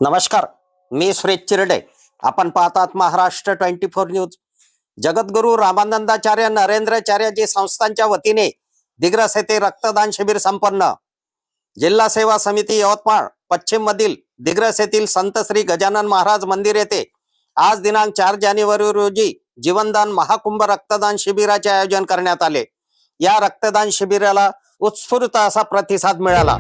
नमस्कार, मी सुरेश चिरडे. आपण पाहतात महाराष्ट्र 24 न्यूज. जगद्गुरू रामानंदाचार्य नरेंद्राचार्यजी संस्थांच्या वतीने दिग्रस येथे रक्तदान शिबिर संपन्न. जिल्हा सेवा समिती यवतमाळ पश्चिम मधील दिग्रस येथील संत श्री गजानन महाराज मंदिर येथे आज दिनांक 4 जानेवारी रोजी जीवनदान महाकुंभ रक्तदान शिबिराचे आयोजन करण्यात आले. या रक्तदान शिबिराला उत्स्फूर्त असा प्रतिसाद मिळाला.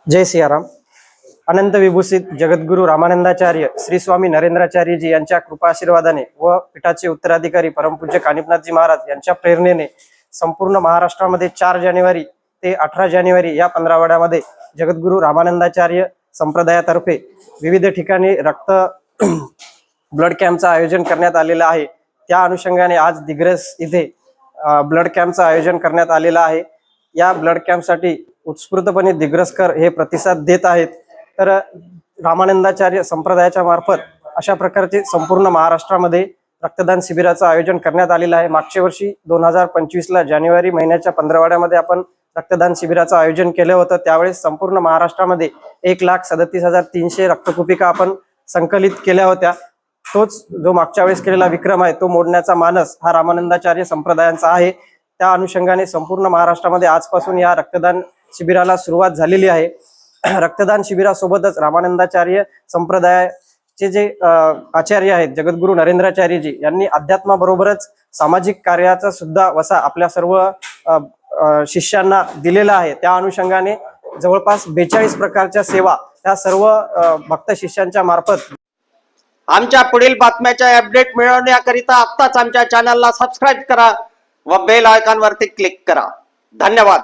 जय सियाराम. अनंत विभूषित जगद्गुरू रामानंदाचार्य श्री स्वामी नरेंद्राचार्यजी यांच्या कृपा आशीर्वादाने व पीठाचे उत्तराधिकारी परमपूज्य कानिपनाथजी महाराज यांच्या प्रेरणेने संपूर्ण महाराष्ट्रामध्ये 4 जानेवारी ते 18 जानेवारी या 15 आठवड्यामध्ये जगद्गुरू रामानंदाचार्य संप्रदायातर्फे विविध ठिकाणी रक्त ब्लड कॅम्पचं आयोजन करण्यात आलेलं आहे. त्या अनुषंगाने आज दिग्रस इथे ब्लड कॅम्पचं आयोजन करण्यात आलेलं आहे. या ब्लड कॅम्पसाठी उत्स्फूर्तपणे दिग्रसकर हे प्रतिसाद देत आहेत. तर रामानंदाचार्य संप्रदायाच्या मार्फत अशा प्रकारचे संपूर्ण महाराष्ट्रामध्ये रक्तदान शिबिराचं आयोजन करण्यात आलेलं आहे. मागच्या वर्षी 2025 ला जानेवारी महिन्याच्या 15 आठवड्यामध्ये आपण रक्तदान शिबिराचं आयोजन केलं होतं. त्यावेळेस संपूर्ण महाराष्ट्रामध्ये 1,37,300 रक्तकुपिका आपण संकलित केल्या होत्या. तोच जो मागच्या वेळेस केलेला विक्रम आहे तो मोडण्याचा मानस हा रामानंदाचार्य संप्रदायांचा आहे. त्या अनुषंगाने संपूर्ण महाराष्ट्रामध्ये आजपासून या रक्तदान शिबिराला सुरुवात झालेली आहे. रक्तदान शिबिरासोबतच रामानंदाचार्य संप्रदायाचे जे आचार्य आहेत जगद्गुरू नरेंद्राचार्यजी यांनी अध्यात्माबरोबरच सामाजिक कार्याचा सुद्धा वसा आपल्या सर्व शिष्यांना दिलेला आहे. त्या अनुषंगाने जवळपास 42 प्रकारच्या सेवा त्या सर्व भक्त शिष्यांच्या मार्फत. आमच्या पुढील बातम्याच्या अपडेट मिळवण्याकरिता आत्ताच आमच्या चॅनलला सबस्क्राईब करा व बेल आयकॉन वरती क्लिक करा. धन्यवाद.